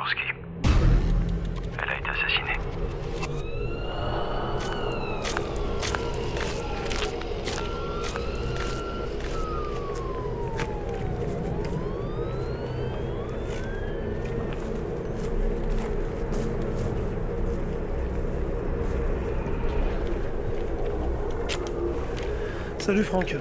Liborski. Elle a été assassinée. Salut Franck.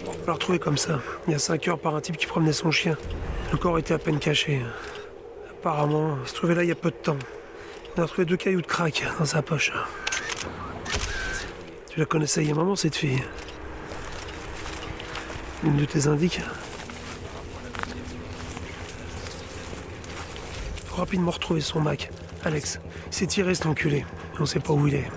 On l'a retrouvé comme ça, il y a 5 heures par un type qui promenait son chien. Le corps était à peine caché. Apparemment, il se trouvait là il y a peu de temps. On a retrouvé 2 cailloux de crack dans sa poche. Tu la connaissais il y a un moment cette fille? Une de tes indices? Faut rapidement retrouver son Mac. Alex, il s'est tiré cet enculé. On sait pas où il est.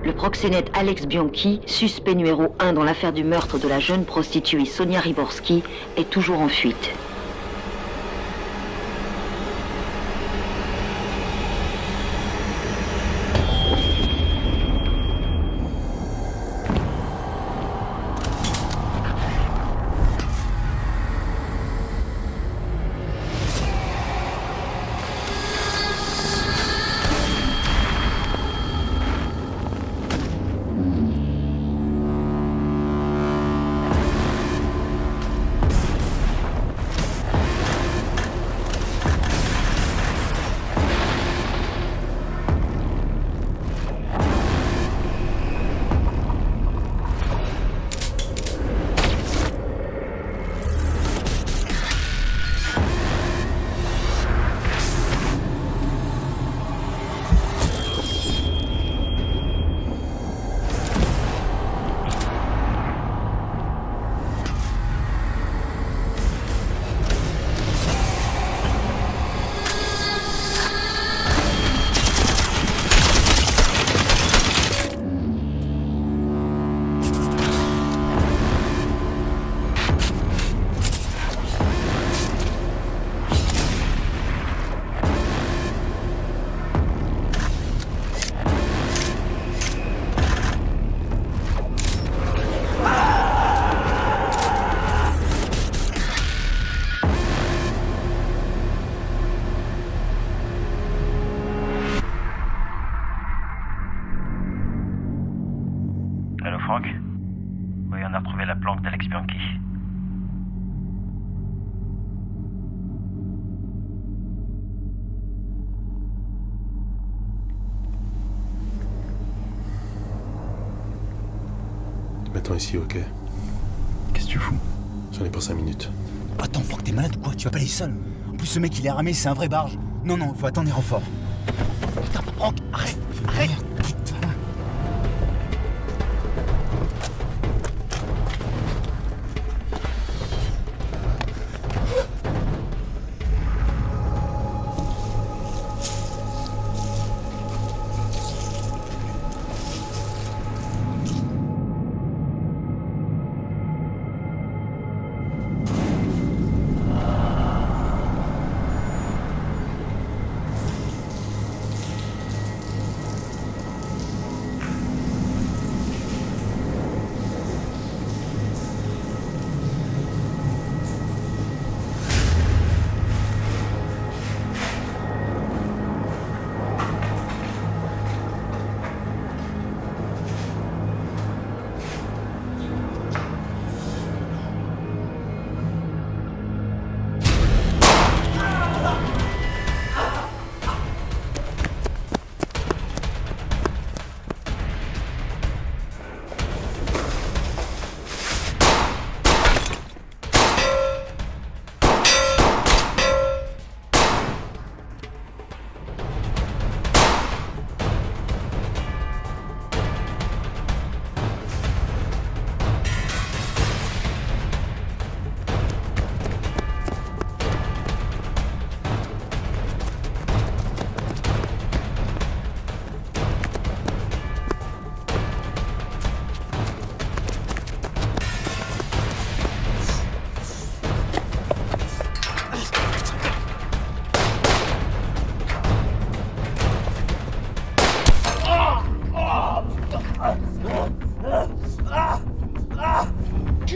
Le proxénète Alex Bianchi, suspect numéro 1 dans l'affaire du meurtre de la jeune prostituée Sonia Liborski, est toujours en fuite. Allô Franck? Oui, on a retrouvé la planque d'Alex Bianchi. M'attends ici, ok? Qu'est-ce que tu fous? J'en ai pour 5 minutes. Attends, Franck, t'es malade ou quoi? Tu vas pas aller seul. En plus, ce mec, il est armé, c'est un vrai barge. Non, non, faut attendre les renforts. Putain, Franck, arrête! Arrête! Putain.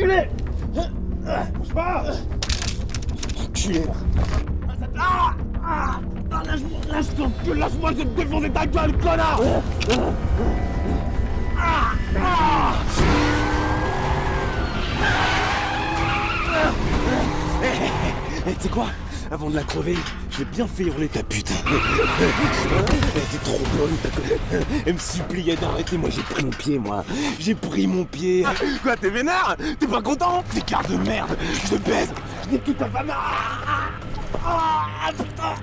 enculé! Bouge pas! Enculé! Lâche-moi, je vais te défoncer ta gueule, connard! Tu sais quoi? Avant de la crever, j'ai bien fait hurler ta pute. Elle était trop bonne, ta conne. Elle me suppliait d'arrêter, moi j'ai pris mon pied, moi. J'ai pris mon pied. Quoi, t'es vénère? T'es pas content? T'es quart de merde. Je te baise. Je nique ta femme. Putain.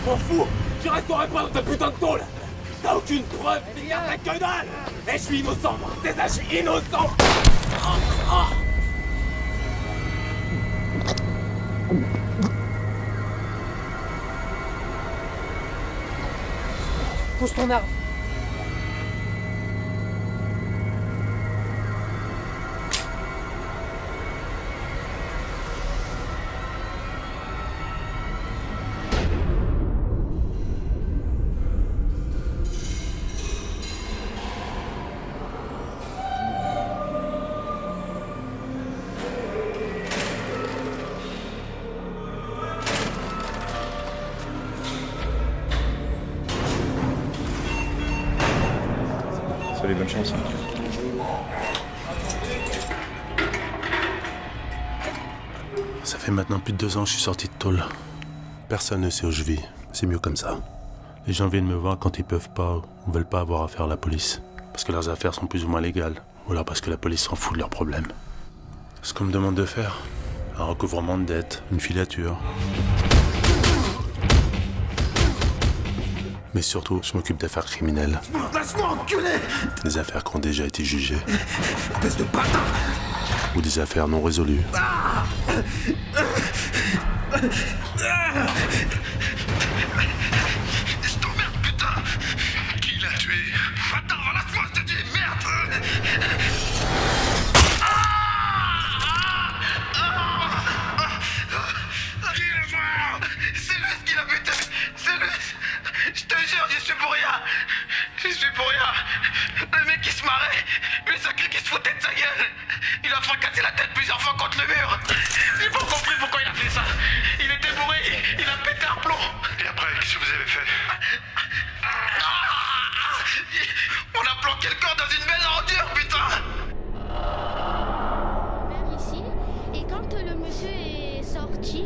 M'en fous. Je resterai pas dans ta putain de tôle. T'as aucune preuve. Regarde ta que dalle. Et je suis innocent, moi. C'est ça, je suis innocent. Pose ton arme. Salut, bonne chance. Ça fait maintenant plus de 2 ans que je suis sorti de tôle. Personne ne sait où je vis. C'est mieux comme ça. Les gens viennent me voir quand ils peuvent pas ou veulent pas avoir affaire à la police. Parce que leurs affaires sont plus ou moins légales. Ou alors parce que la police s'en fout de leurs problèmes. Ce qu'on me demande de faire, un recouvrement de dettes, une filature. Mais surtout, je m'occupe d'affaires criminelles. Laisse-moi enculer! Des affaires qui ont déjà été jugées. Espèce de bâtard! Ou des affaires non résolues. Je t'emmerde, putain! Qui l'a tué? Attends, laisse-moi, je te dis, merde! Qui est mort? C'est lui qui l'a buté! C'est lui! Je te jure, j'y suis pour rien! J'y suis pour rien! Le mec qui se marrait! Le sacré qui se foutait de sa gueule! Il a fracassé la tête plusieurs fois contre le mur! J'ai pas compris pourquoi il a fait ça! Il était bourré! Il a pété un plomb! Et après, qu'est-ce que vous avez fait? On a planqué le corps dans une belle ordure, putain! Vers ici, et quand le monsieur est sorti,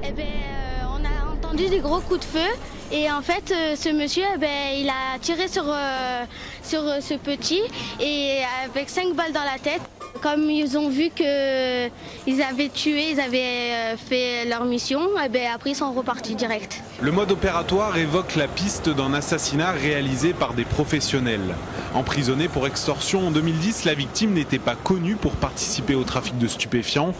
eh ben, on a entendu des gros coups de feu. Et en fait, ce monsieur, eh ben, il a tiré sur ce petit et avec 5 balles dans la tête. Comme ils ont vu qu'ils avaient tué, ils avaient fait leur mission, et ben, après ils sont repartis direct. Le mode opératoire évoque la piste d'un assassinat réalisé par des professionnels. Emprisonnée pour extorsion en 2010, la victime n'était pas connue pour participer au trafic de stupéfiants.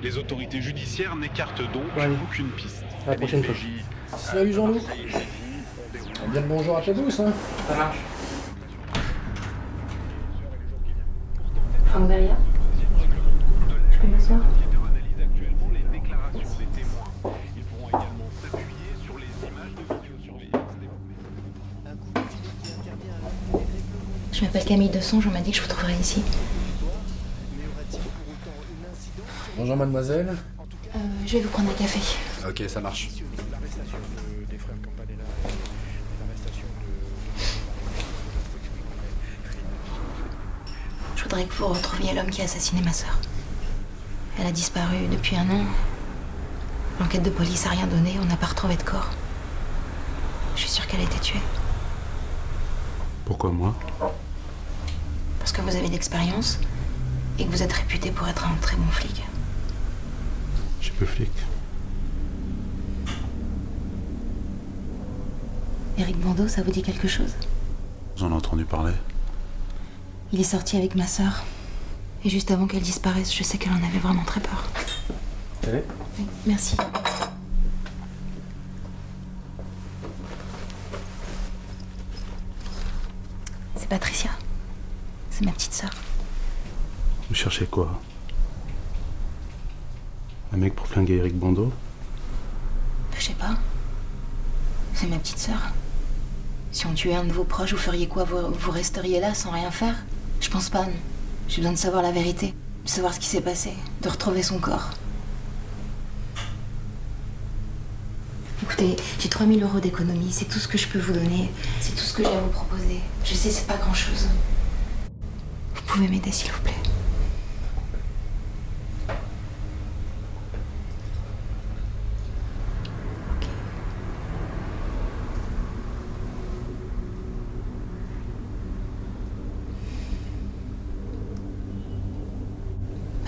Les autorités judiciaires n'écartent donc aucune piste. À la prochaine fois. Salut Jean-Loup. Bien le bonjour à tous, hein. Ça marche. Franck Beria. Je peux m'asseoir? Je m'appelle Camille Desonge, on m'a dit que je vous trouverais ici. Bonjour mademoiselle. Je vais vous prendre un café. Ok, ça marche. Je voudrais que vous retrouviez l'homme qui a assassiné ma sœur. Elle a disparu depuis 1 an. L'enquête de police a rien donné, on n'a pas retrouvé de corps. Je suis sûre qu'elle a été tuée. Pourquoi moi? Parce que vous avez de l'expérience et que vous êtes réputé pour être un très bon flic. Je suis peu flic. Éric Bandeau, ça vous dit quelque chose? J'en ai entendu parler. Il est sorti avec ma sœur. Et juste avant qu'elle disparaisse, je sais qu'elle en avait vraiment très peur. Allez. Oui, merci. C'est Patricia. C'est ma petite sœur. Vous cherchez quoi? Un mec pour flinguer Éric Bandeau? Je sais pas. C'est ma petite sœur. Si on tuait un de vos proches, vous feriez quoi? Vous resteriez là sans rien faire? Je pense pas, non. J'ai besoin de savoir la vérité, de savoir ce qui s'est passé, de retrouver son corps. Écoutez, j'ai 3 000 € d'économie, c'est tout ce que je peux vous donner, c'est tout ce que j'ai à vous proposer. Je sais, c'est pas grand-chose. Vous pouvez m'aider, s'il vous plaît.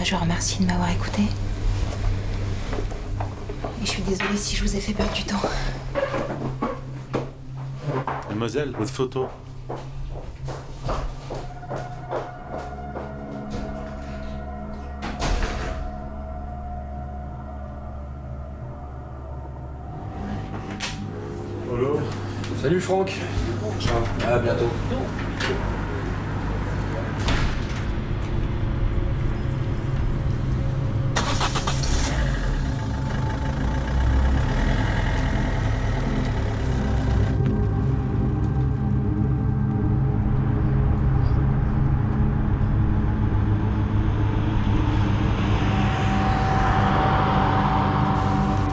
Je vous remercie de m'avoir écouté. Et je suis désolée si je vous ai fait perdre du temps. Mademoiselle, votre photo. Bonjour. Salut Franck. Ciao. À bientôt.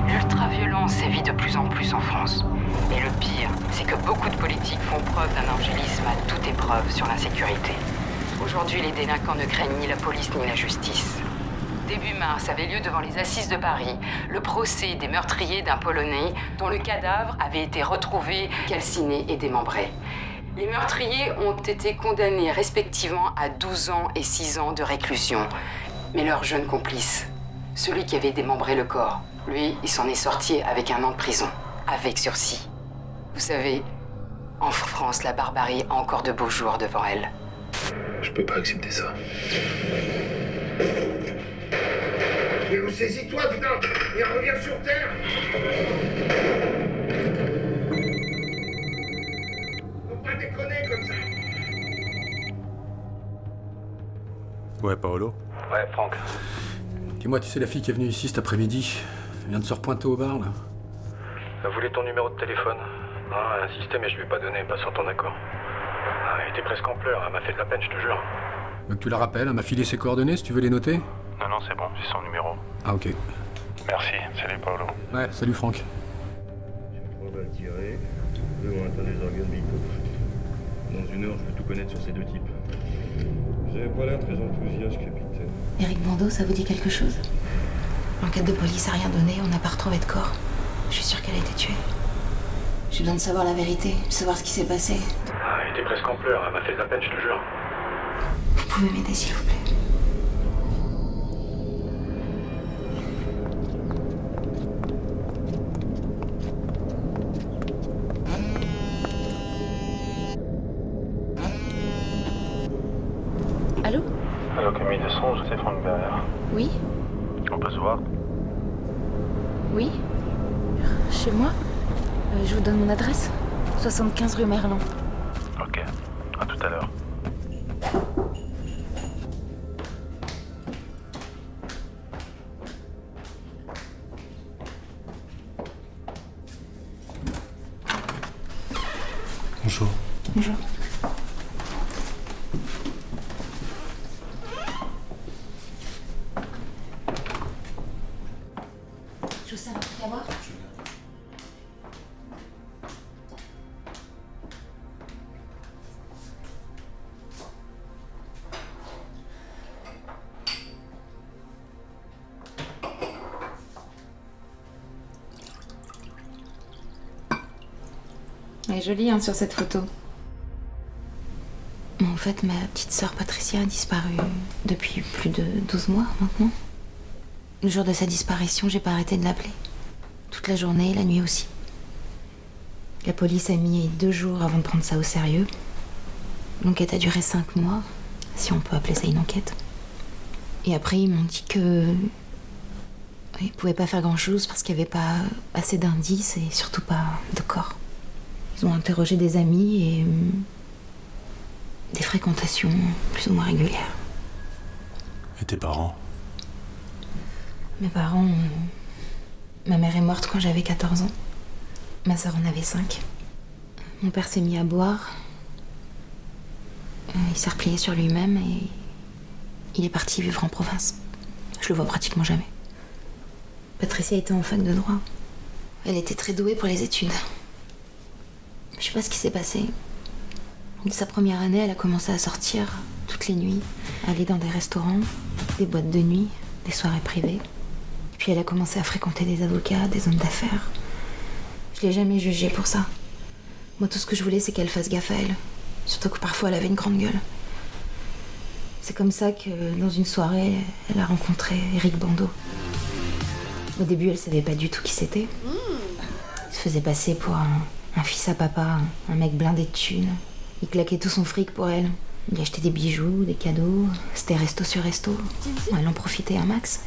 L'ultraviolence sévit de plus en plus en France. Et le pire, c'est que beaucoup de politiques font preuve d'un angélisme à toute épreuve sur l'insécurité. Aujourd'hui, les délinquants ne craignent ni la police ni la justice. Début mars avait lieu devant les assises de Paris le procès des meurtriers d'un Polonais dont le cadavre avait été retrouvé calciné et démembré. Les meurtriers ont été condamnés respectivement à 12 ans et 6 ans de réclusion. Mais leur jeune complice, celui qui avait démembré le corps, lui, il s'en est sorti avec 1 an de prison, avec sursis. Vous savez, en France, la barbarie a encore de beaux jours devant elle. Je peux pas accepter ça. Mais saisis-toi, putain, et reviens sur Terre. Faut pas déconner comme ça. Ouais, Paolo. Ouais, Franck. Dis-moi, tu sais la fille qui est venue ici cet après-midi? Elle vient de se repointer au bar, là. Elle voulait ton numéro de téléphone. Non, elle insistait, mais je lui ai pas donné, pas sur ton accord. Elle était presque en pleurs, elle m'a fait de la peine, je te jure. Tu veux que tu la rappelles? Elle m'a filé ses coordonnées, si tu veux les noter? Non, non, c'est bon, j'ai son numéro. Ah, ok. Merci, salut Paolo. Ouais, salut Franck. J'ai 3 balles tirées, 2 ont atteint les organes vitaux. Dans 1 heure, je vais tout connaître sur ces 2 types. Vous avez pas l'air très enthousiaste, capitaine. Éric Bandeau, ça vous dit quelque chose? L'enquête de police a rien donné, on n'a pas retrouvé de corps. Je suis sûre qu'elle a été tuée. J'ai besoin de savoir la vérité, de savoir ce qui s'est passé. Elle était presque en pleurs, elle m'a fait de la peine, je te jure. Vous pouvez m'aider, s'il vous plaît. Allô? Allô, Camille de Songe, c'est Franck Berger. Oui? On peut se voir? Oui? Chez moi? Je vous donne mon adresse. 75 rue Merlan. Ok, à tout à l'heure. Bonjour. Bonjour. Je vous sers un truc à boire? Elle est jolie, hein, sur cette photo. En fait, ma petite sœur Patricia a disparu depuis plus de 12 mois maintenant. Le jour de sa disparition, j'ai pas arrêté de l'appeler. Toute la journée et la nuit aussi. La police a mis 2 jours avant de prendre ça au sérieux. L'enquête a duré 5 mois, si on peut appeler ça une enquête. Et après, ils m'ont dit que... ils pouvaient pas faire grand-chose parce qu'il y avait pas assez d'indices et surtout pas de corps. Ils ont interrogé des amis et... des fréquentations plus ou moins régulières. Et tes parents? Mes parents... Ma mère est morte quand j'avais 14 ans. Ma sœur en avait 5. Mon père s'est mis à boire. Il s'est replié sur lui-même et il est parti vivre en province. Je le vois pratiquement jamais. Patricia était en fac de droit. Elle était très douée pour les études. Je sais pas ce qui s'est passé. De sa première année, elle a commencé à sortir toutes les nuits, aller dans des restaurants, des boîtes de nuit, des soirées privées. Et puis elle a commencé à fréquenter des avocats, des hommes d'affaires. Je l'ai jamais jugée pour ça. Moi, tout ce que je voulais, c'est qu'elle fasse gaffe à elle. Surtout que parfois, elle avait une grande gueule. C'est comme ça que, dans une soirée, elle a rencontré Eric Bando. Au début, elle savait pas du tout qui c'était. Il se faisait passer pour un fils à papa, un mec blindé de thunes. Il claquait tout son fric pour elle. Il achetait des bijoux, des cadeaux. C'était resto sur resto. Elle en profitait un max.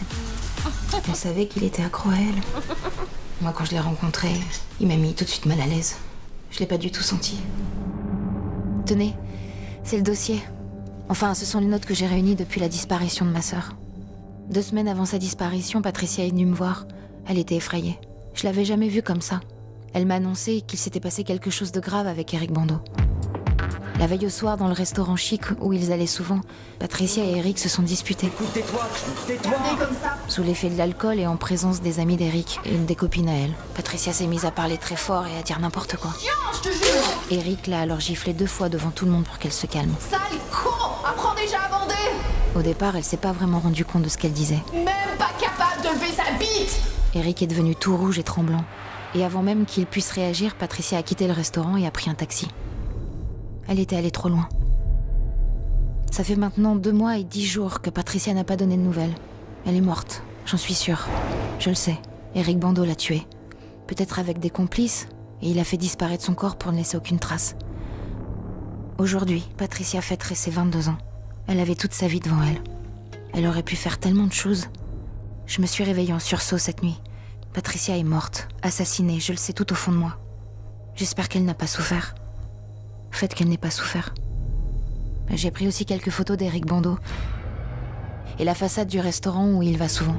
Elle savait qu'il était accro à elle. Moi, quand je l'ai rencontré, il m'a mis tout de suite mal à l'aise. Je l'ai pas du tout senti. Tenez, c'est le dossier. Enfin, ce sont les notes que j'ai réunies depuis la disparition de ma sœur. 2 semaines avant sa disparition, Patricia est venue me voir. Elle était effrayée. Je l'avais jamais vue comme ça. Elle m'a annoncé qu'il s'était passé quelque chose de grave avec Eric Bando. La veille au soir, dans le restaurant chic où ils allaient souvent, Patricia et Eric se sont disputés. Écoute, tais-toi comme ça. Sous l'effet de l'alcool et en présence des amis d'Eric et une des copines à elle, Patricia s'est mise à parler très fort et à dire n'importe quoi. Je te jure. Eric l'a alors giflé 2 fois devant tout le monde pour qu'elle se calme. Sale con. Apprends déjà à bander. Au départ, elle s'est pas vraiment rendue compte de ce qu'elle disait. Même pas capable de lever sa bite. Eric est devenu tout rouge et tremblant. Et avant même qu'il puisse réagir, Patricia a quitté le restaurant et a pris un taxi. Elle était allée trop loin. Ça fait maintenant 2 mois et 10 jours que Patricia n'a pas donné de nouvelles. Elle est morte, j'en suis sûre. Je le sais, Eric Bando l'a tuée. Peut-être avec des complices, et il a fait disparaître son corps pour ne laisser aucune trace. Aujourd'hui, Patricia fêterait ses 22 ans. Elle avait toute sa vie devant elle. Elle aurait pu faire tellement de choses. Je me suis réveillée en sursaut cette nuit. Patricia est morte, assassinée, je le sais tout au fond de moi. J'espère qu'elle n'a pas souffert. Faites qu'elle n'ait pas souffert. J'ai pris aussi quelques photos d'Eric Bando et la façade du restaurant où il va souvent.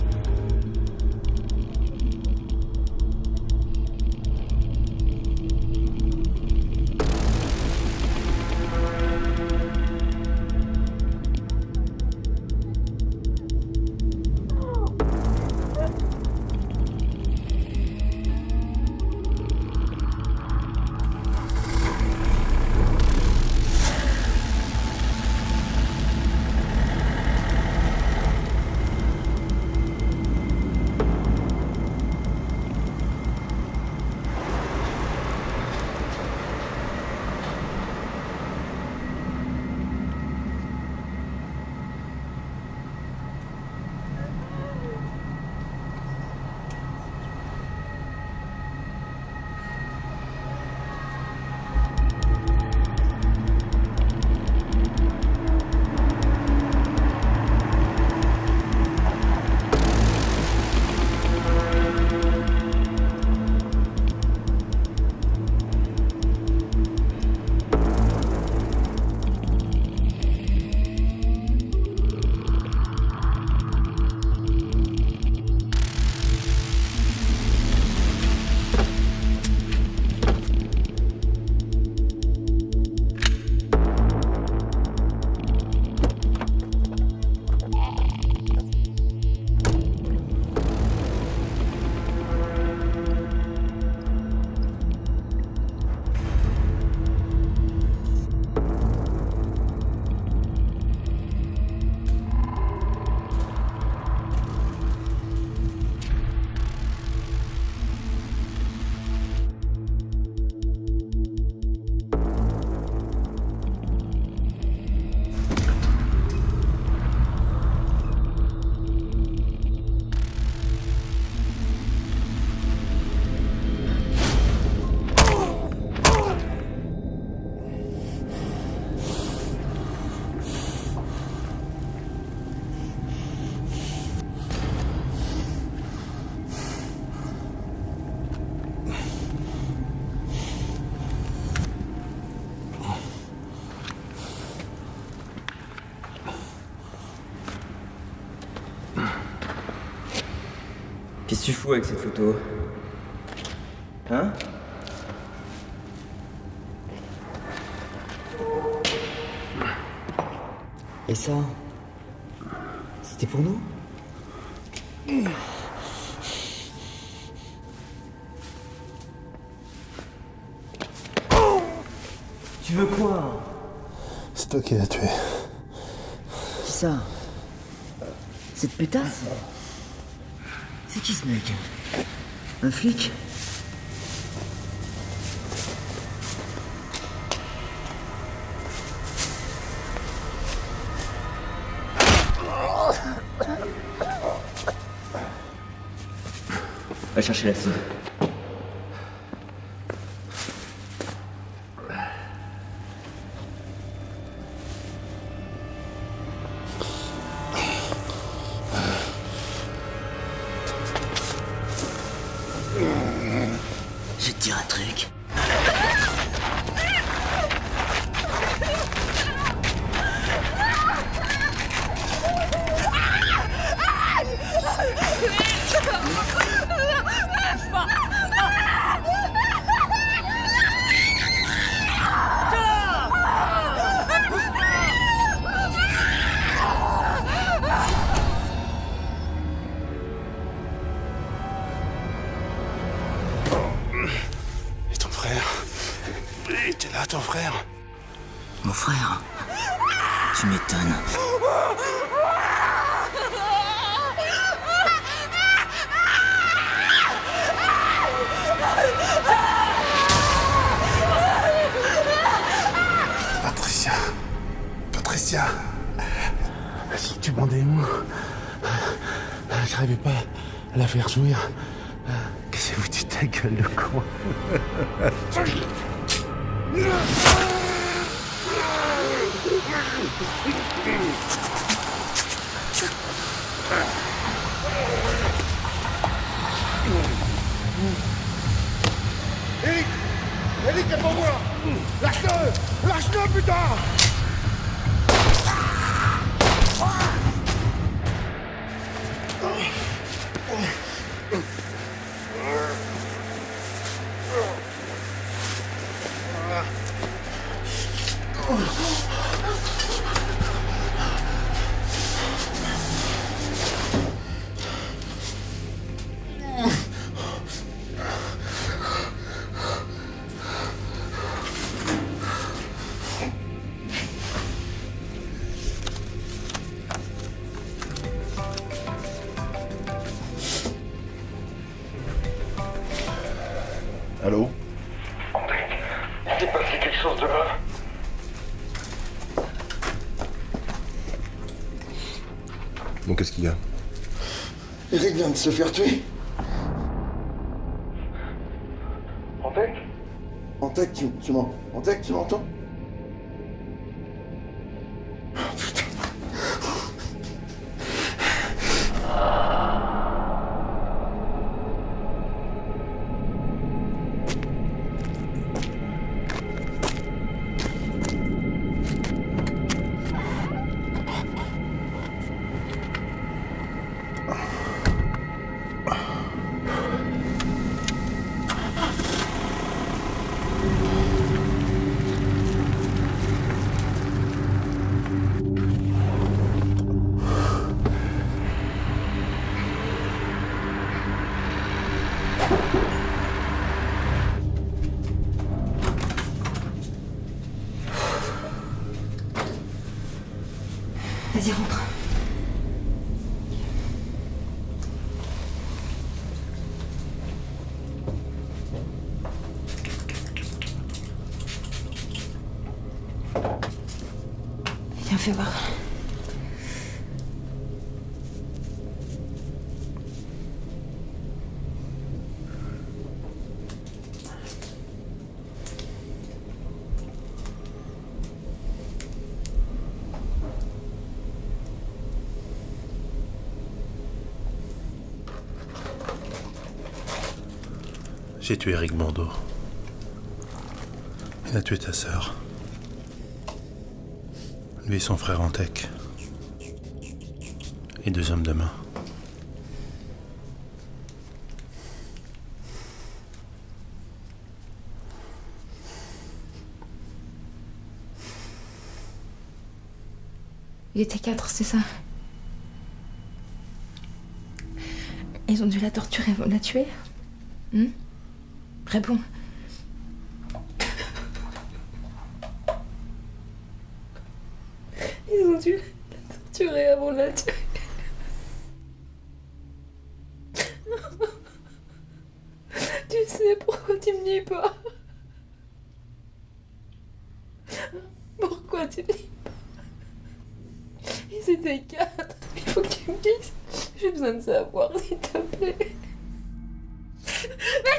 Qu'est-ce que tu fous avec cette photo? Hein? Et ça, c'était pour nous? Tu veux quoi? C'est toi qui l'as tué. Qui ça? Cette pétasse? C'est qui ce mec? Un flic? Va chercher l'acide. Je vais te dire un truc. Et ton frère? Il était là, ton frère? Mon frère? Tu m'étonnes. Patricia. Si tu m'en des mots. J'arrivais pas à la faire jouir. Qu'est-ce que vous dites ta gueule de con? Eric! Eric, c'est pour moi! Lâche-le! Lâche-le, putain! Allô? André, il s'est passé quelque chose de grave. Bon, qu'est-ce qu'il y a? Eric vient de se faire tuer. Antec? Antec, Antec, tu m'entends? Oh, putain. Vas-y, rentre. Viens, fais voir. J'ai tué Eric Bordeaux. Il a tué ta sœur. Lui et son frère Antec. Et 2 hommes de main. Il était 4, c'est ça? Ils ont dû la torturer, la tuer? Réponds. Ils ont dû la torturer avant de la tuer. Tu sais pourquoi tu me dis pas? Pourquoi tu me dis pas? Ils étaient 4. Il faut que tu me dises. J'ai besoin de savoir, s'il te plaît. Mais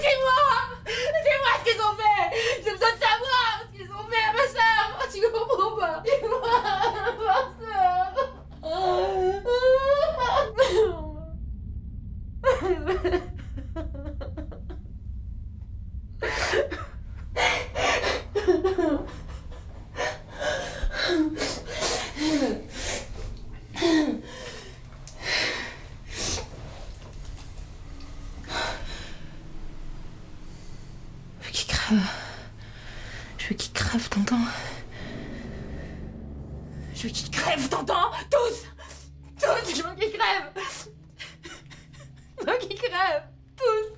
dis-moi! Dis-moi ce qu'ils ont fait! J'ai besoin de savoir ce qu'ils ont fait à ma sœur! Tu comprends pas? Dis-moi! Ma Je veux qu'ils crèvent, t'entends? Je veux qu'ils crèvent, t'entends? Tous! Tous! Je veux qu'ils crèvent! Je veux qu'ils crèvent! Tous!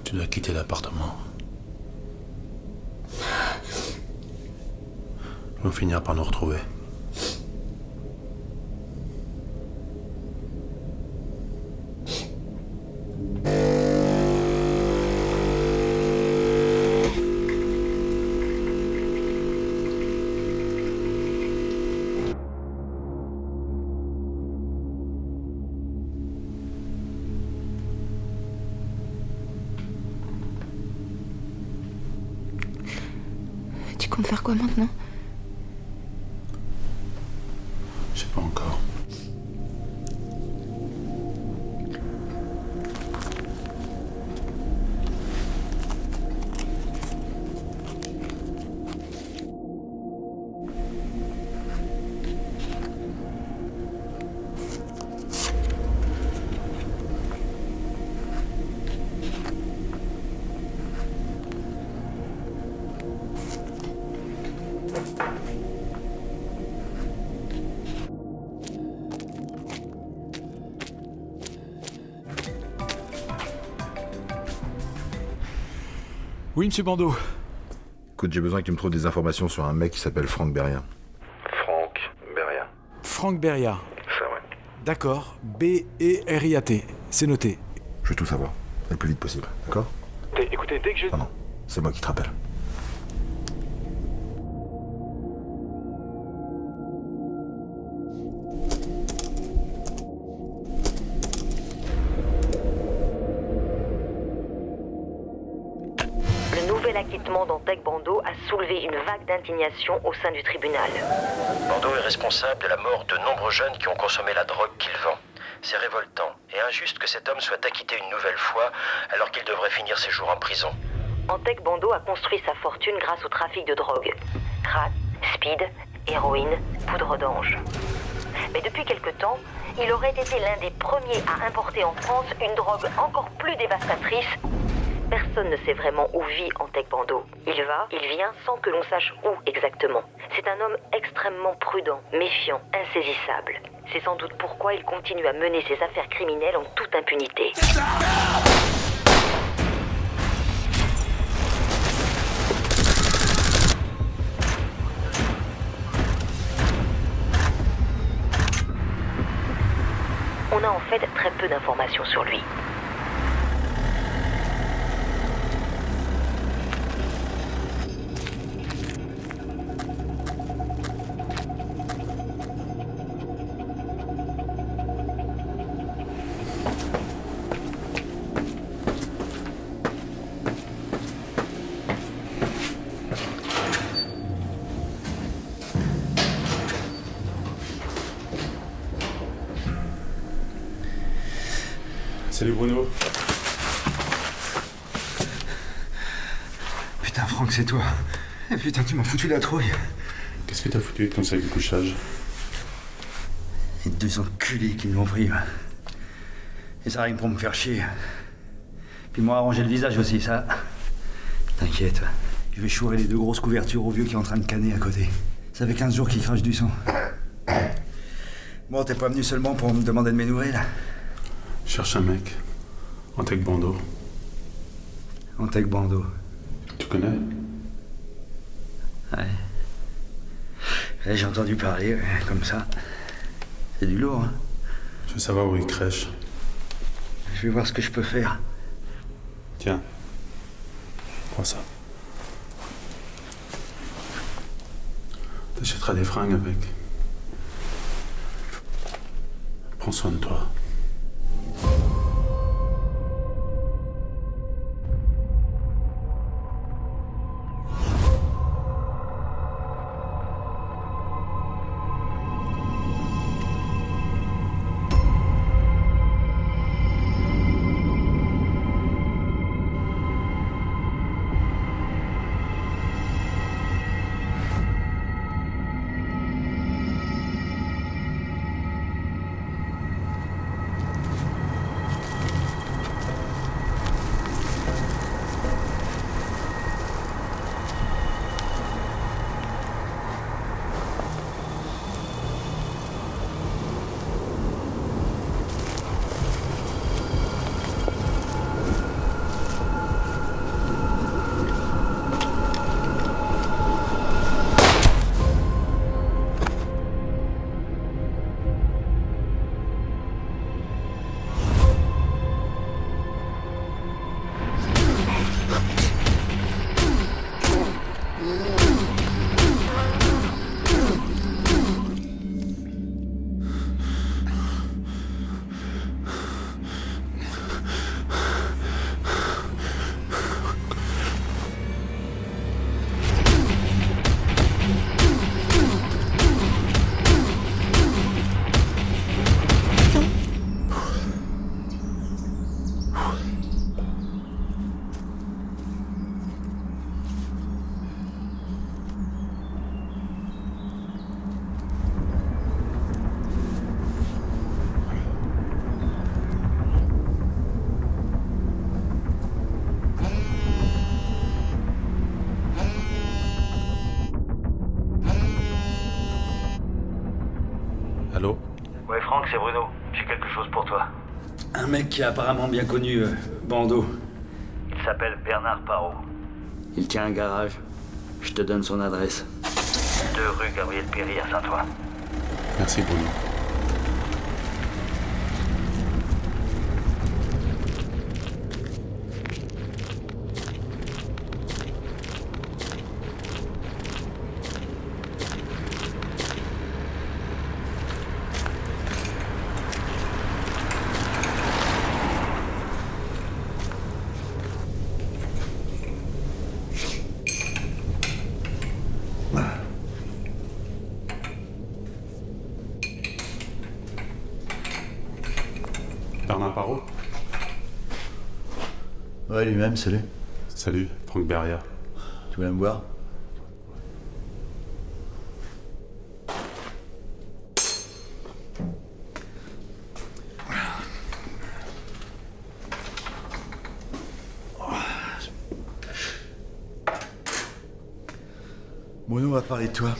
Tu dois quitter l'appartement. Ils vont finir par nous retrouver. Tu comptes faire quoi maintenant? Je sais pas encore. Oui, monsieur Bandeau. Écoute, j'ai besoin que tu me trouves des informations sur un mec qui s'appelle Franck Beria. Franck Beria. Franck Beria. Ça, ouais. D'accord. B-E-R-I-A-T. C'est noté. Je veux tout savoir. Le plus vite possible, d'accord? Écoutez, dès que je... Non, c'est moi qui te rappelle. L'acquittement d'Antec Bandeau a soulevé une vague d'indignation au sein du tribunal. Bandeau est responsable de la mort de nombreux jeunes qui ont consommé la drogue qu'il vend. C'est révoltant et injuste que cet homme soit acquitté une nouvelle fois alors qu'il devrait finir ses jours en prison. Antec Bandeau a construit sa fortune grâce au trafic de drogue. Crack, speed, héroïne, poudre d'ange. Mais depuis quelque temps, il aurait été l'un des premiers à importer en France une drogue encore plus dévastatrice. Personne ne sait vraiment où vit Antec Bandeau. Il va, il vient sans que l'on sache où exactement. C'est un homme extrêmement prudent, méfiant, insaisissable. C'est sans doute pourquoi il continue à mener ses affaires criminelles en toute impunité. On a en fait très peu d'informations sur lui. Salut Bruno. Putain, Franck, c'est toi. Putain, tu m'as foutu la trouille. Qu'est-ce que t'as foutu avec ton sac de couchage? Les deux enculés qui me l'ont pris. Et ça rime pour me faire chier. Puis moi, arranger le visage aussi, ça. T'inquiète. Je vais chourer les 2 grosses couvertures au vieux qui est en train de canner à côté. Ça fait 15 jours qu'il crache du sang. Bon, t'es pas venu seulement pour me demander de mes nouvelles? Je cherche un mec. Antec Bando. Antec Bando. Tu connais? Ouais. Ouais, j'ai entendu parler, ouais, comme ça. C'est du lourd, hein. Je veux savoir où il crèche. Je vais voir ce que je peux faire. Tiens. Prends ça. T'achèteras des fringues avec. Prends soin de toi. Allô? Ouais, Franck, c'est Bruno. J'ai quelque chose pour toi. Un mec qui est apparemment bien connu, Bando. Il s'appelle Bernard Parot. Il tient un garage. Je te donne son adresse. 2 rue Gabriel Péry à Saint-Ouen. Merci, Bruno. Bernard Parot? Ouais, lui-même, salut. Salut, Franck Beria. Tu voulais me voir? Bruno, on va parler de toi.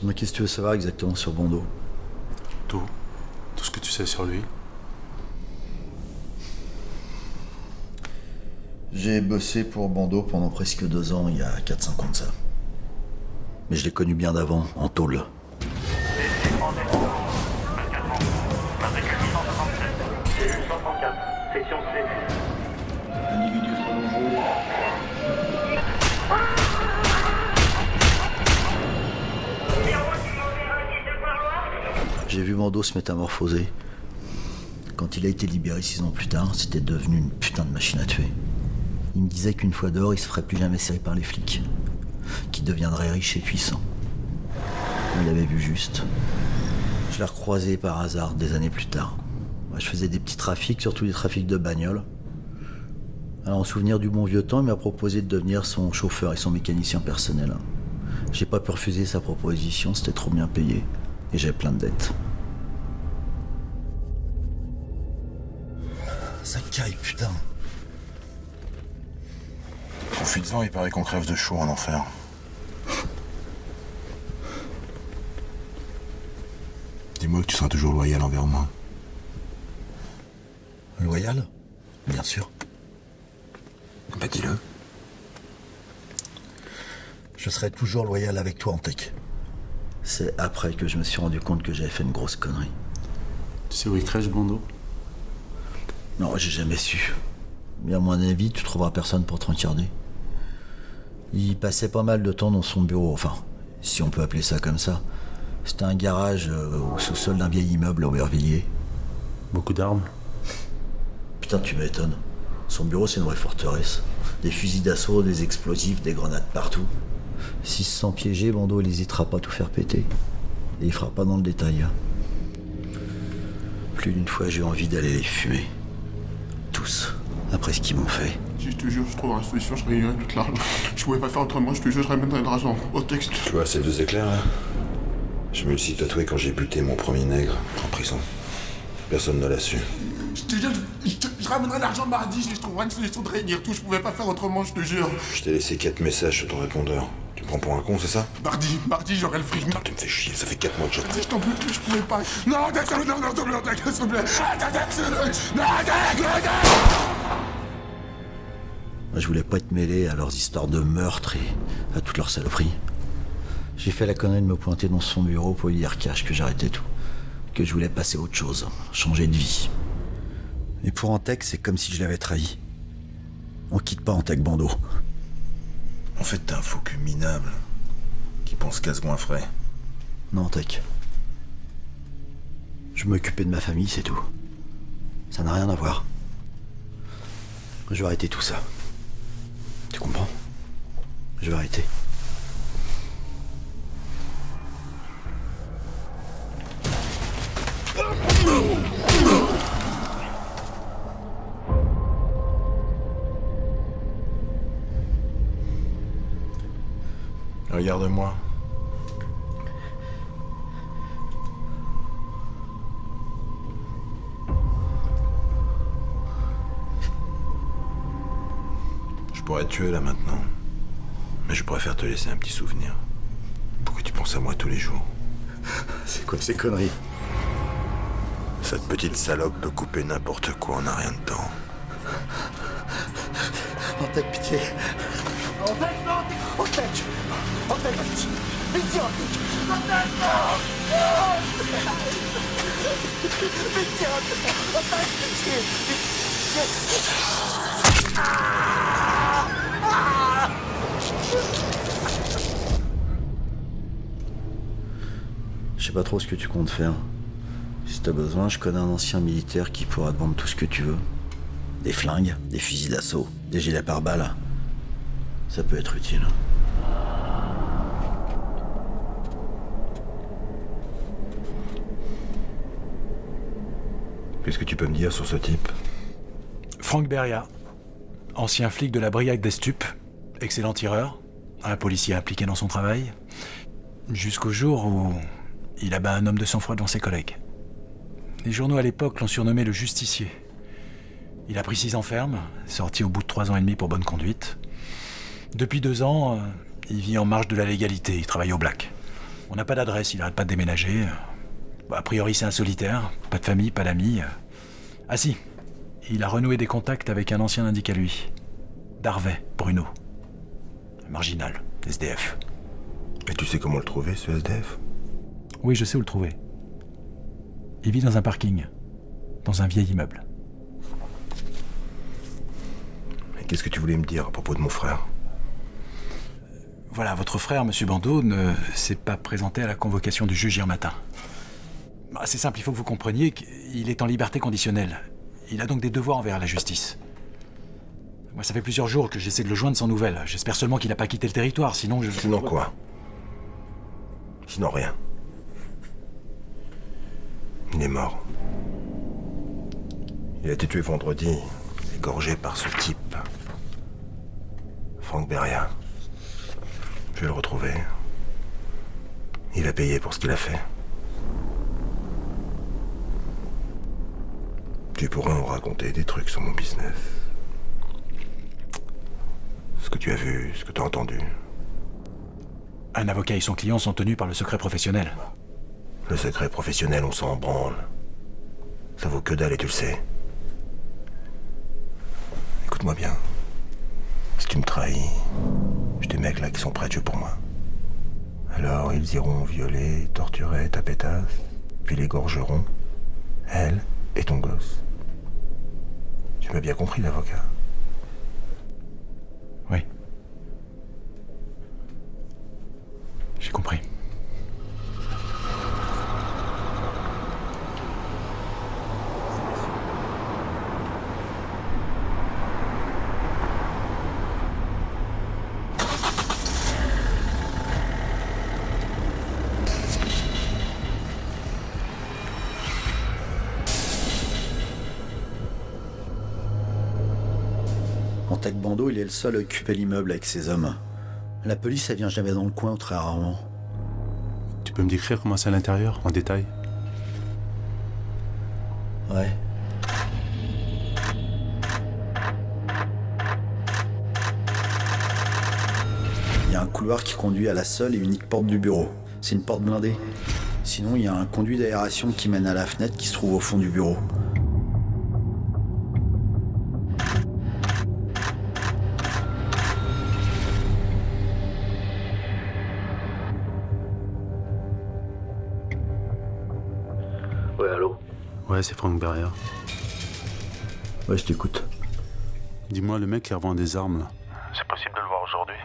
Mais qu'est-ce que tu veux savoir exactement sur Bando? Tout ce que tu sais sur lui. J'ai bossé pour Bando pendant presque 2 ans, il y a 4-5 ans de ça. Mais je l'ai connu bien d'avant, en tôle. J'ai vu Bando se métamorphoser. Quand il a été libéré 6 ans plus tard, c'était devenu une putain de machine à tuer. Il me disait qu'une fois dehors, il se ferait plus jamais serrer par les flics. Qu'il deviendrait riche et puissant. Il avait vu juste. Je l'ai recroisé par hasard des années plus tard. Je faisais des petits trafics, surtout des trafics de bagnoles. Alors en souvenir du bon vieux temps, il m'a proposé de devenir son chauffeur et son mécanicien personnel. J'ai pas pu refuser sa proposition, c'était trop bien payé. Et j'avais plein de dettes. Ça caille, putain. Profites-en, il paraît qu'on crève de chaud en enfer. Dis-moi que tu seras toujours loyal envers moi. Loyal? Bien sûr. Bah dis-le. Je serai toujours loyal avec toi, Antec. C'est après que je me suis rendu compte que j'avais fait une grosse connerie. Tu sais où il crèche, Bando? Non, j'ai jamais su. Mais à mon avis, tu trouveras personne pour te regarder. Il passait pas mal de temps dans son bureau, enfin, si on peut appeler ça comme ça. C'était un garage au sous-sol d'un vieil immeuble à Aubervilliers. Beaucoup d'armes? Putain, tu m'étonnes. Son bureau, c'est une vraie forteresse. Des fusils d'assaut, des explosifs, des grenades partout. S'il se sent piégé, Bando, il hésitera pas à tout faire péter. Et il fera pas dans le détail. Plus d'une fois, j'ai eu envie d'aller les fumer. Tous. Après ce qu'ils m'ont fait. Si je te jure, je trouverai la solution, je réunirai toute l'argent. Je pouvais pas faire autrement, je te jure, je ramènerai de l'argent au texte. Tu vois ces deux éclairs là? Je me le suis tatoué quand j'ai buté mon premier nègre en prison. Personne ne l'a su. Je te jure, je ramènerai l'argent mardi, je trouverai une solution de réunir tout, je pouvais pas faire autrement, je te jure. Je t'ai laissé 4 messages sur ton répondeur. Tu me prends pour un con, c'est ça? Mardi, j'aurai le fric. Putain, tu me fais chier, ça fait 4 mois que j'attends. Je t'en prie, je pouvais pas. Non, d'accord, non, s'il te plaît. Je voulais pas être mêlé à leurs histoires de meurtre et à toutes leurs saloperies. J'ai fait la connerie de me pointer dans son bureau pour lui dire cash que j'arrêtais tout. Que je voulais passer à autre chose, changer de vie. Et pour Antec, c'est comme si je l'avais trahi. On quitte pas Antec, Bando. En fait, t'es un faux cul minable qui pense qu'à se goinfrer. Non, Antec. Je m'occupais de ma famille, c'est tout. Ça n'a rien à voir. Je vais arrêter tout ça. Tu comprends? Je vais arrêter. Regarde-moi. Je pourrais te tuer là maintenant. Mais je préfère te laisser un petit souvenir. Pour que tu penses à moi tous les jours. C'est quoi ces conneries? Cette petite salope peut couper n'importe quoi en un rien de temps. Antec, pitié. Antec, non! Antec! Antec, pitié! Pitié, Antec! Antec, non! Pitié, Antec! Antec, pitié! Je sais pas trop ce que tu comptes faire. Si t'as besoin, je connais un ancien militaire qui pourra te vendre tout ce que tu veux. Des flingues, des fusils d'assaut, des gilets pare-balles. Ça peut être utile. Qu'est-ce que tu peux me dire sur ce type? Franck Beria, ancien flic de la brigade des stupes, excellent tireur, un policier impliqué dans son travail, jusqu'au jour où il abat un homme de sang-froid devant ses collègues. Les journaux à l'époque l'ont surnommé le justicier. Il a pris 6 ans ferme, sorti au bout de 3 ans et demi pour bonne conduite. Depuis 2 ans, il vit en marge de la légalité, il travaille au black. On n'a pas d'adresse, il n'arrête pas de déménager. A priori, c'est un solitaire, pas de famille, pas d'amis. Ah si, il a renoué des contacts avec un ancien indique à lui. Darvey, Bruno. Marginal, SDF. Et tu sais comment le trouver, ce SDF? Oui, je sais où le trouver. Il vit dans un parking, dans un vieil immeuble. Et qu'est-ce que tu voulais me dire à propos de mon frère? Voilà, votre frère, monsieur Bando, ne s'est pas présenté à la convocation du juge hier matin. C'est simple, il faut que vous compreniez qu'il est en liberté conditionnelle. Il a donc des devoirs envers la justice. Moi, ça fait plusieurs jours que j'essaie de le joindre sans nouvelles. J'espère seulement qu'il n'a pas quitté le territoire, sinon je... Sinon quoi? Sinon rien. Il est mort. Il a été tué vendredi, égorgé par ce type. Franck Beria. Je vais le retrouver. Il a payé pour ce qu'il a fait. Tu pourras en raconter des trucs sur mon business. Ce que tu as vu, ce que tu as entendu. Un avocat et son client sont tenus par le secret professionnel. Le secret professionnel, on s'en branle. Ça vaut que dalle et tu le sais. Écoute-moi bien. Si tu me trahis, j'ai des mecs là qui sont près de Dieu pour moi. Alors ils iront violer, torturer ta pétasse, puis l'égorgeront, elle et ton gosse. Tu m'as bien compris, l'avocat? Oui. J'ai compris. Tech Bando, il est le seul à occuper l'immeuble avec ses hommes. La police, elle vient jamais dans le coin ou très rarement. Tu peux me décrire comment c'est à l'intérieur, en détail? Ouais. Il y a un couloir qui conduit à la seule et unique porte du bureau. C'est une porte blindée. Sinon, il y a un conduit d'aération qui mène à la fenêtre qui se trouve au fond du bureau. Ouais, allô? Ouais, c'est Frank Beria. Ouais, je t'écoute. Dis-moi, le mec qui revend des armes, là. C'est possible de le voir aujourd'hui?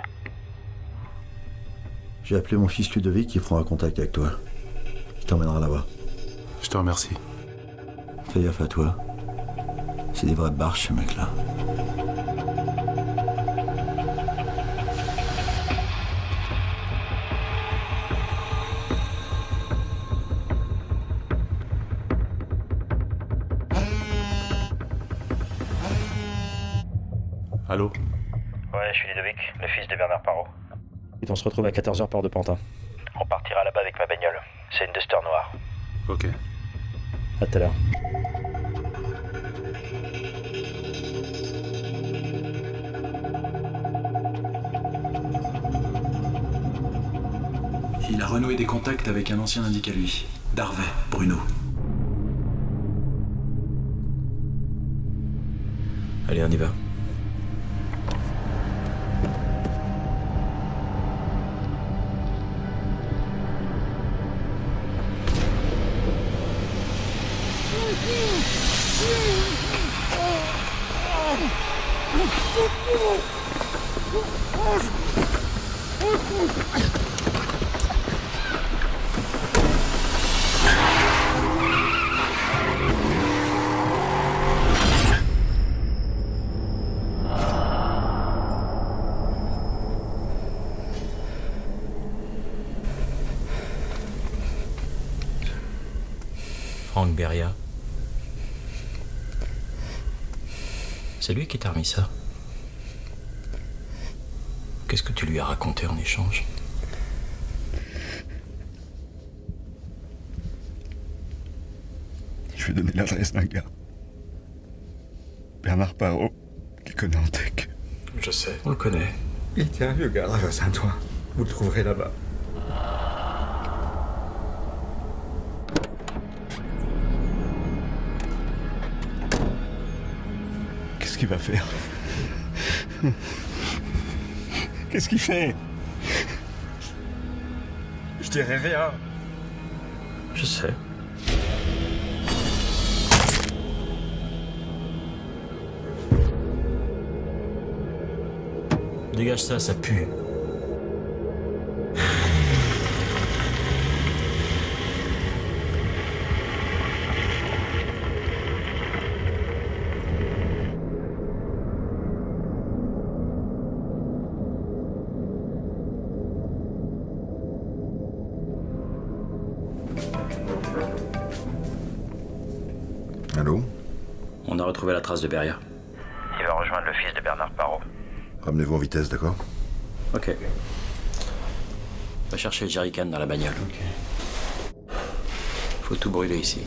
J'ai appelé mon fils Ludovic qui prendra contact avec toi. Il t'emmènera là-bas. Je te remercie. Fais gaffe à toi. C'est des vrais barches, ce mec-là. Allô? Ouais, je suis Ludovic, le fils de Bernard Parot. Et on se retrouve à 14h port de Pantin. On partira là-bas avec ma bagnole. C'est une Duster noire. Ok. À tout à l'heure. Il a renoué des contacts avec un ancien indique à lui, Darvey, Bruno. Allez, on y va. Frank Beria. C'est lui qui t'a remis ça. Qu'est-ce que tu lui as raconté en échange? Je vais donner l'adresse d'un gars. Bernard Parot, qui connaît en tech. Je sais, on le connaît. Il tient un vieux garage à Saint-Ouen. Vous le trouverez là-bas. Qu'est-ce qu'il va faire? Qu'est-ce qu'il fait? Je dirai rien. Je sais. Dégage ça, ça pue. Allô? On a retrouvé la trace de Beria. Il va rejoindre le fils de Bernard Parot. Ramenez-vous en vitesse, d'accord? Ok. Va chercher le jerrycan dans la bagnole. Ok. Faut tout brûler ici.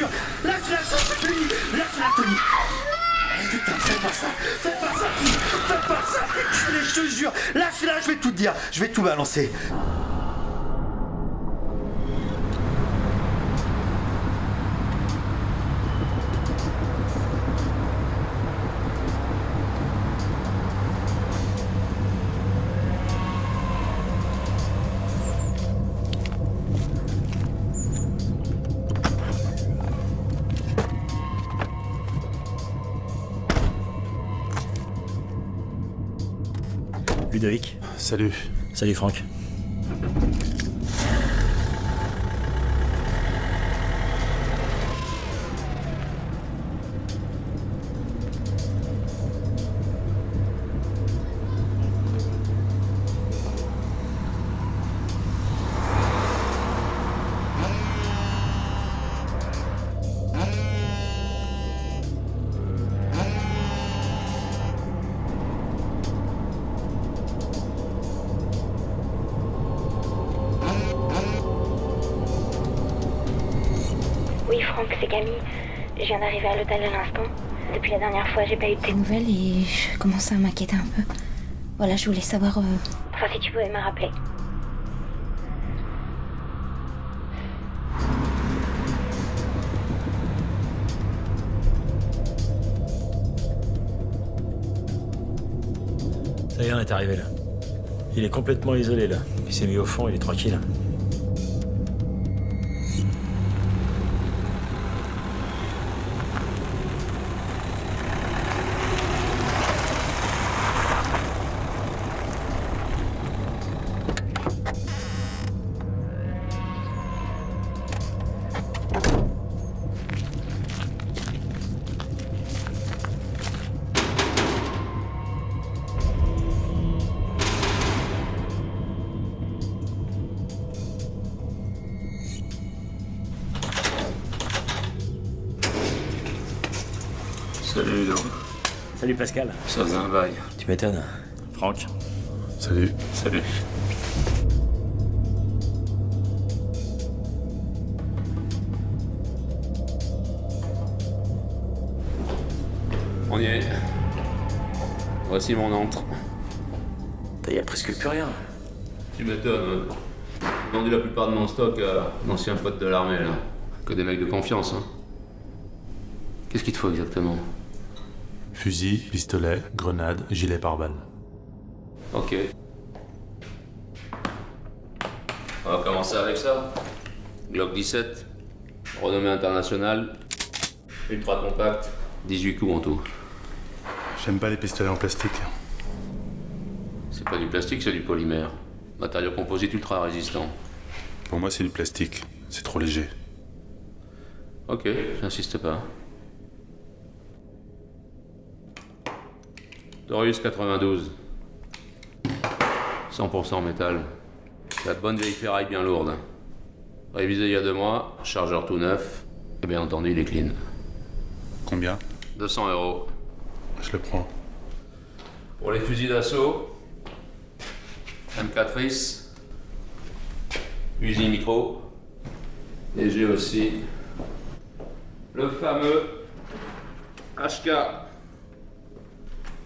jure. Lâche-la, je te dis. Lâche-la, Tony. Putain, fais pas ça. Fais pas ça, fais pas ça. Je te jure. Lâche-la, je vais tout te dire. Je vais tout balancer. Ludovic. Salut. Salut Franck. Oui, Franck, c'est Camille. Je viens d'arriver à l'hôtel à l'instant. Depuis la dernière fois, j'ai pas eu de tes nouvelles et je commençais à m'inquiéter un peu. Voilà, je voulais savoir... Enfin, si tu pouvais me rappeler. Ça y est, on est arrivé là. Il est complètement isolé là. Il s'est mis au fond, il est tranquille. Salut Ludo. Salut Pascal. Ça faisait un bail. Tu m'étonnes. Franck. Salut. Salut. On y est. Voici mon antre. Il y a presque plus rien. Tu m'étonnes. J'ai vendu la plupart de mon stock à d'anciens potes de l'armée, là. Que des mecs de confiance, hein. Qu'est-ce qu'il te faut exactement? Fusil, pistolet, grenade, gilet pare-balles. Ok. On va commencer avec ça. Glock 17, renommée internationale, ultra compact, 18 coups en tout. J'aime pas les pistolets en plastique. C'est pas du plastique, c'est du polymère. Matériau composite ultra résistant. Pour moi, c'est du plastique. C'est trop léger. Ok, j'insiste pas. Taurus 92. 100% métal. La bonne vieille ferraille bien lourde. Révisé il y a 2 mois, chargeur tout neuf, et bien entendu il est clean. Combien? 200 €. Je le prends. Pour les fusils d'assaut, M4IS, Uzi micro, et j'ai aussi le fameux HK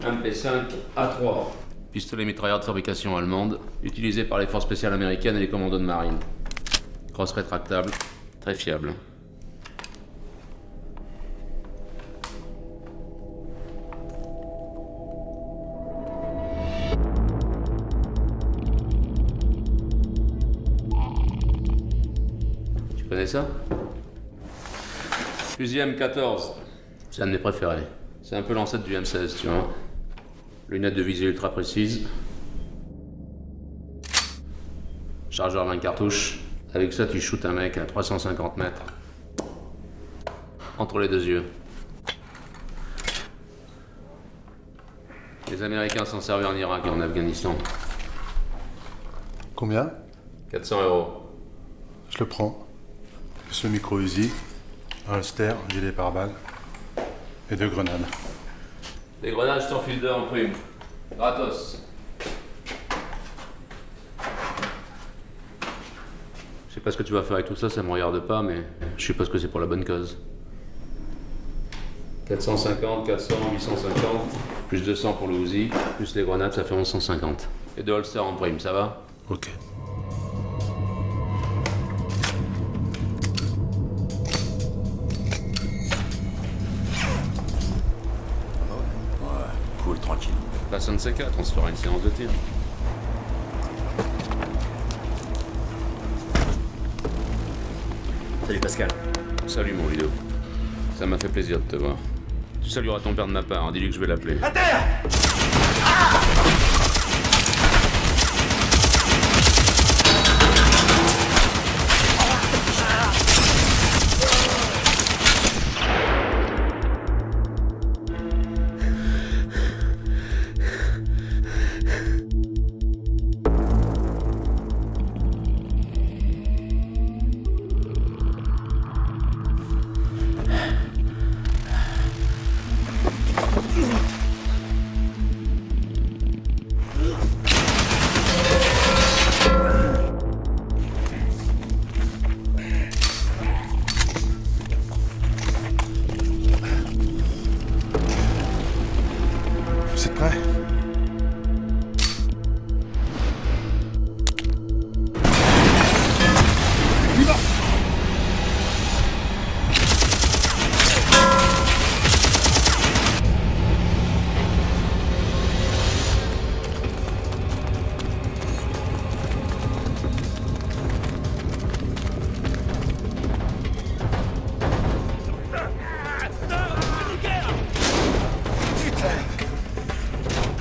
MP5 A3. Pistolet mitrailleur de fabrication allemande, utilisé par les forces spéciales américaines et les commandos de marine. Crosse rétractable, très fiable. Tu connais ça? Fusil M14, c'est un de mes préférés. C'est un peu l'ancêtre du M16, tu vois. Lunettes de visée ultra précises. Chargeur 20 cartouches. Avec ça, tu shootes un mec à 350 mètres. Entre les 2 yeux. Les Américains s'en servaient en Irak et en Afghanistan. Combien? 400 €. Je le prends. Plus le micro Uzi, un holster, gilet pare-balles et 2 grenades. Les grenades, je t'en file 2 en prime. Gratos. Je sais Pas ce que tu vas faire avec tout ça, ça me regarde pas, mais je suppose que c'est pour la bonne cause. 450, 400, 850, plus 200 pour le Uzi, plus les grenades, ça fait 1150. Et 2 holsters en prime, ça va? Ok. Cool, tranquille. Passe un de ces quatre, on se fera une séance de tir. Salut Pascal. Salut mon vidéo. Ça m'a fait plaisir de te voir. Tu salueras ton père de ma part, hein, dis-lui que je vais l'appeler. À terre! C'est prêt?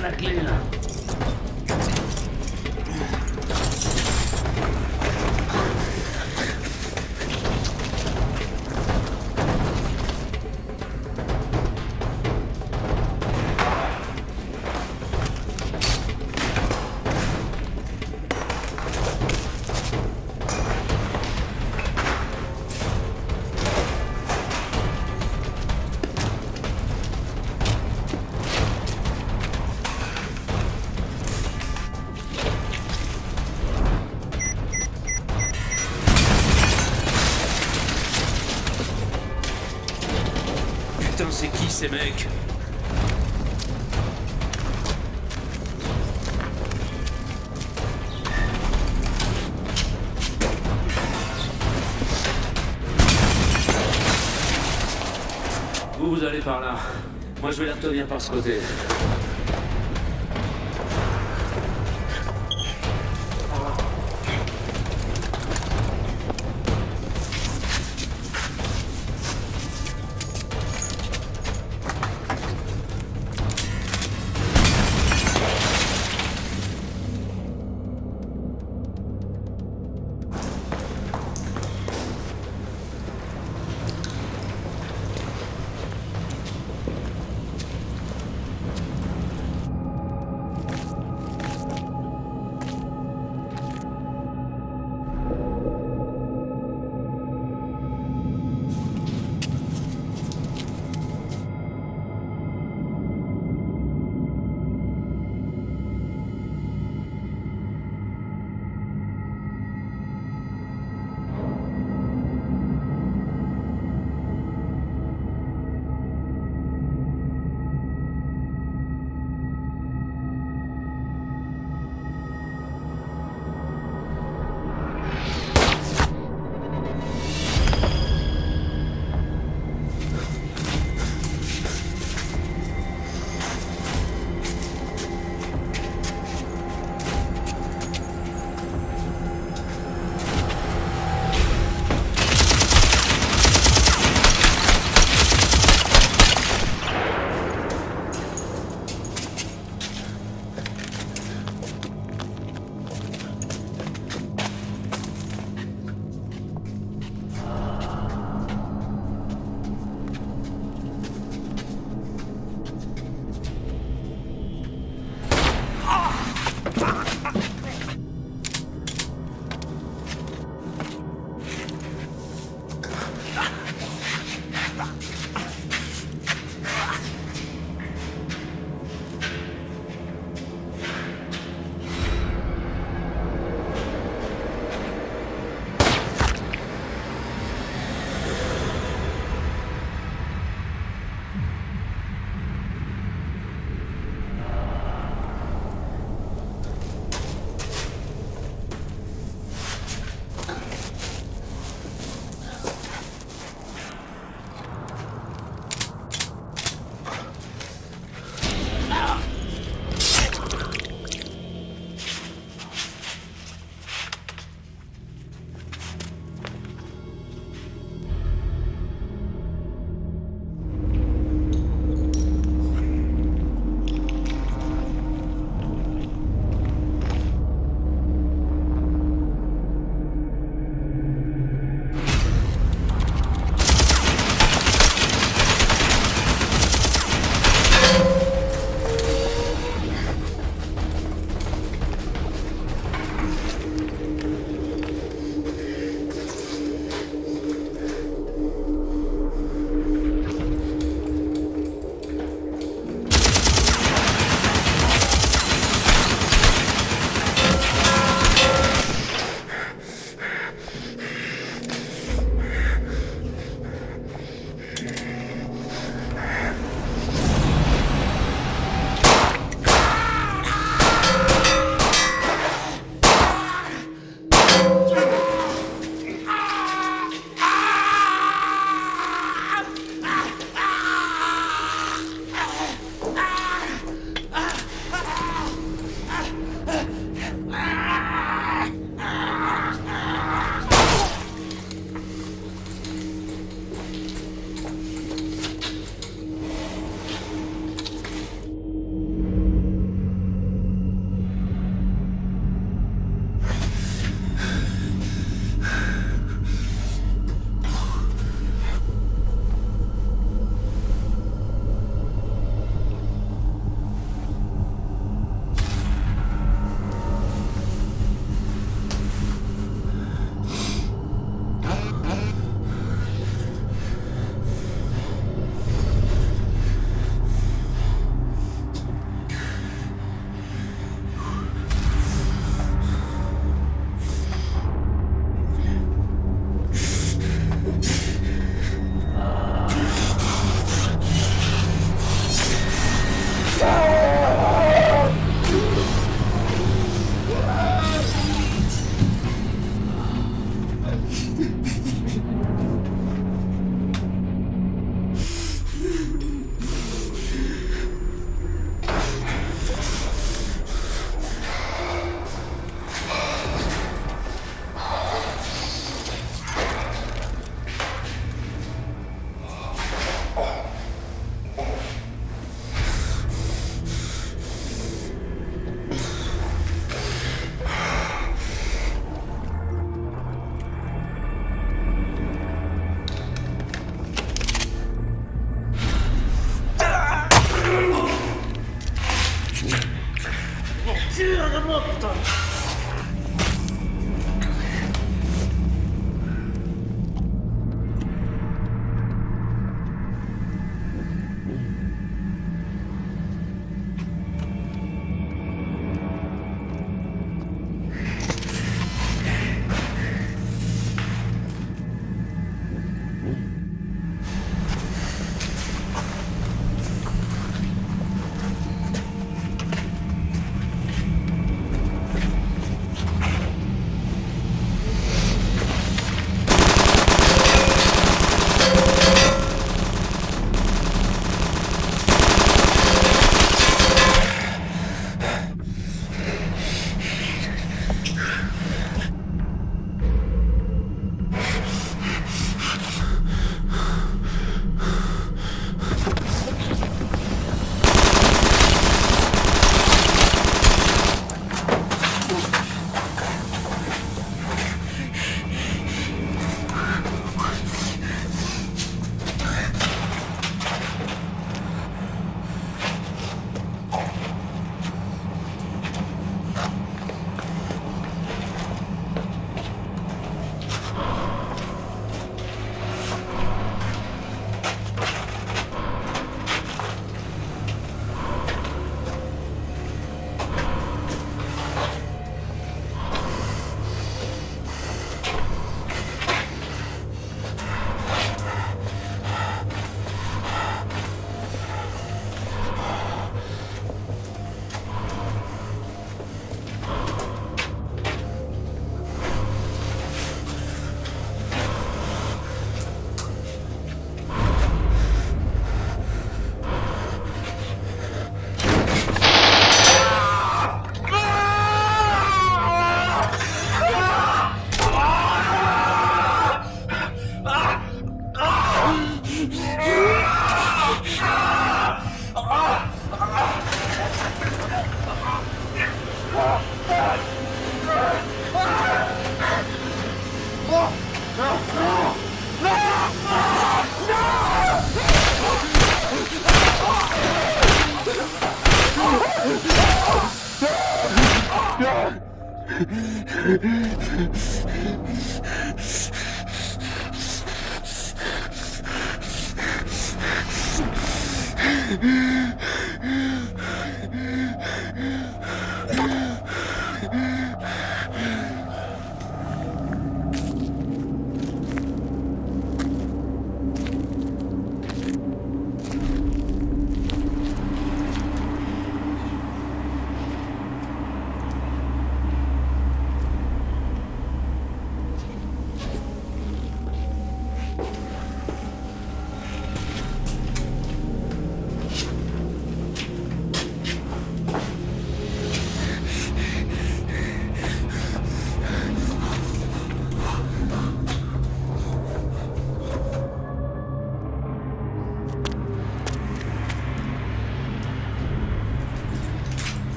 La clé là. Putain, c'est qui ces mecs? Vous allez par là. Moi je vais la retenir par ce côté.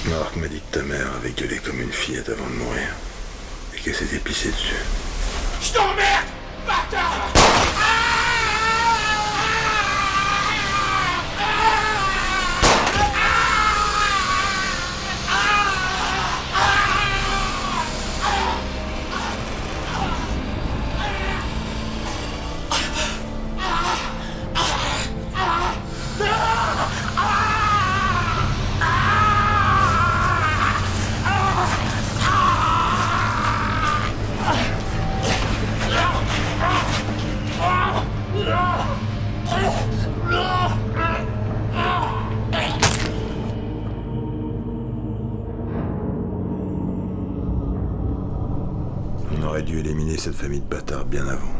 Marc m'a dit que ta mère avait gueulé comme une fillette avant de mourir. Et qu'elle s'était pissée dessus. Je t'emmerde, bâtard! On aurait dû éliminer cette famille de bâtards bien avant.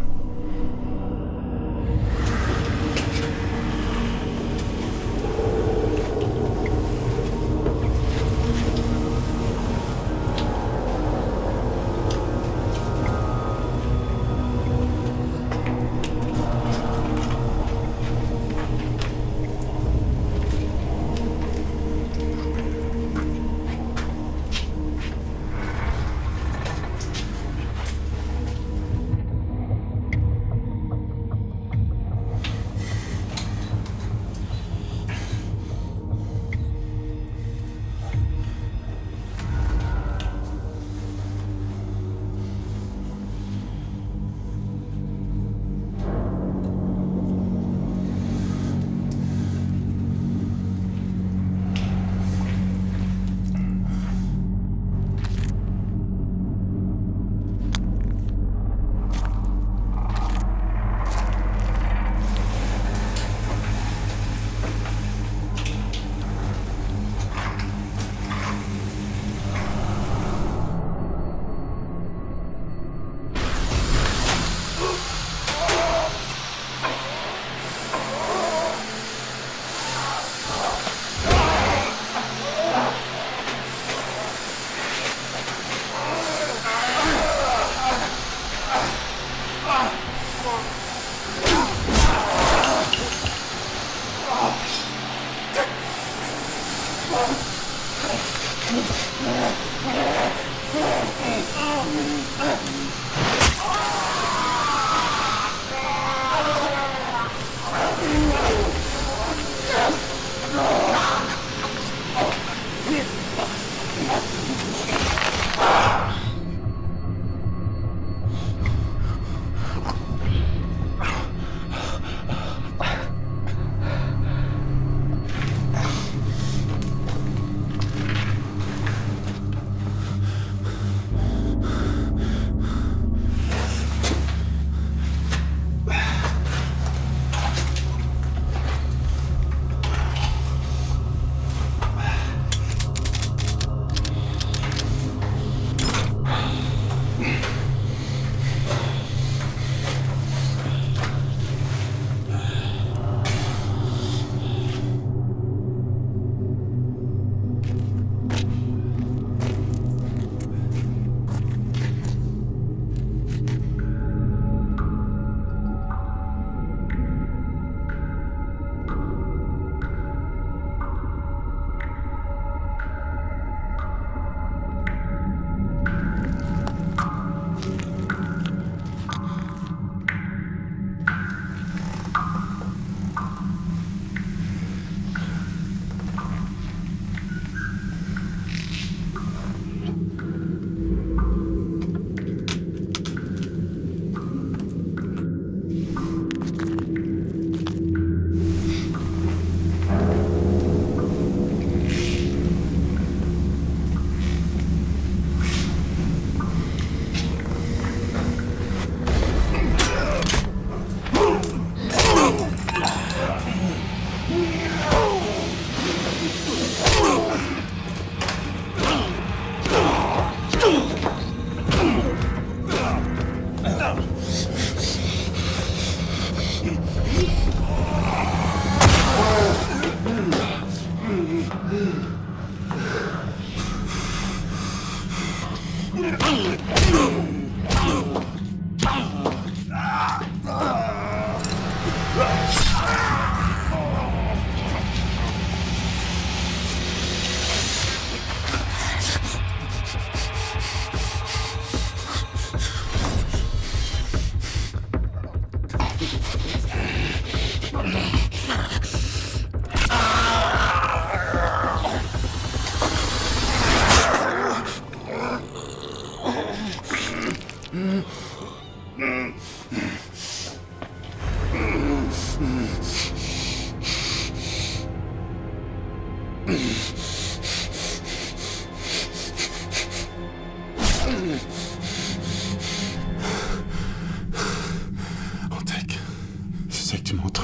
sais que tu m'entends.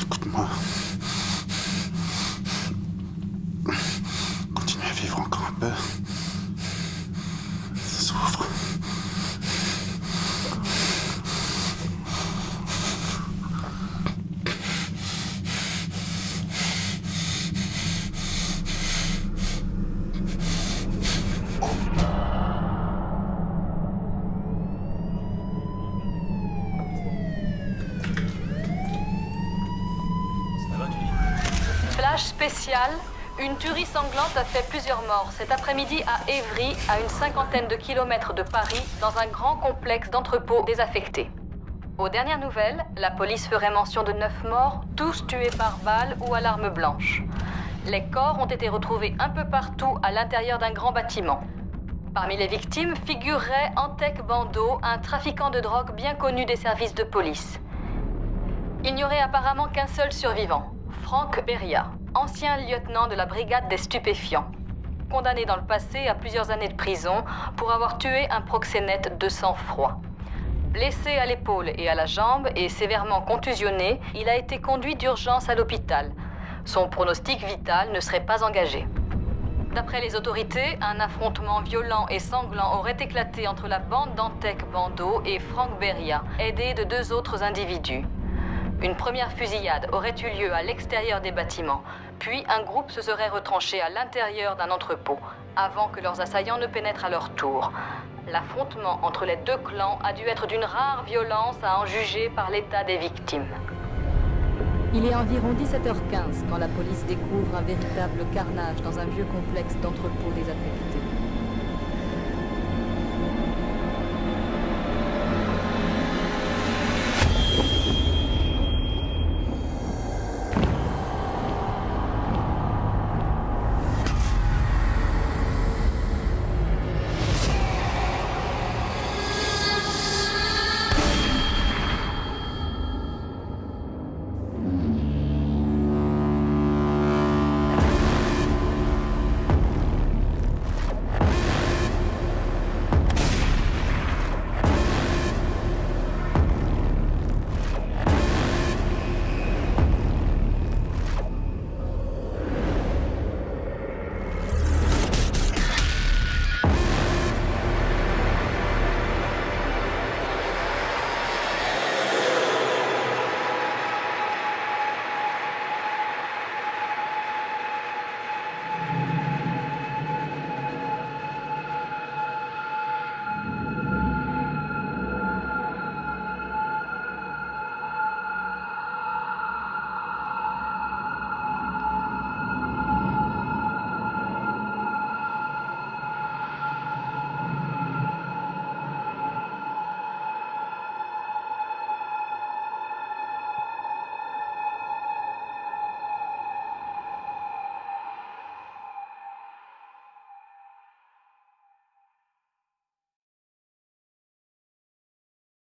Écoute-moi. Continue à vivre encore un peu. Souffre. Flash spécial, une tuerie sanglante a fait plusieurs morts cet après-midi à Évry, à une 50aine de kilomètres de Paris, dans un grand complexe d'entrepôts désaffectés. Aux dernières nouvelles, la police ferait mention de 9 morts, tous tués par balle ou à l'arme blanche. Les corps ont été retrouvés un peu partout à l'intérieur d'un grand bâtiment. Parmi les victimes figurerait Antec Bando, un trafiquant de drogue bien connu des services de police. Il n'y aurait apparemment qu'un seul survivant, Franck Beria, ancien lieutenant de la brigade des stupéfiants, condamné dans le passé à plusieurs années de prison pour avoir tué un proxénète de sang-froid. Blessé à l'épaule et à la jambe et sévèrement contusionné, il a été conduit d'urgence à l'hôpital. Son pronostic vital ne serait pas engagé. D'après les autorités, un affrontement violent et sanglant aurait éclaté entre la bande d'Antec Bando et Franck Beria, aidé de 2 autres individus. Une première fusillade aurait eu lieu à l'extérieur des bâtiments, puis un groupe se serait retranché à l'intérieur d'un entrepôt, avant que leurs assaillants ne pénètrent à leur tour. L'affrontement entre les 2 clans a dû être d'une rare violence à en juger par l'état des victimes. Il est environ 17h15 quand la police découvre un véritable carnage dans un vieux complexe d'entrepôts désaffectés.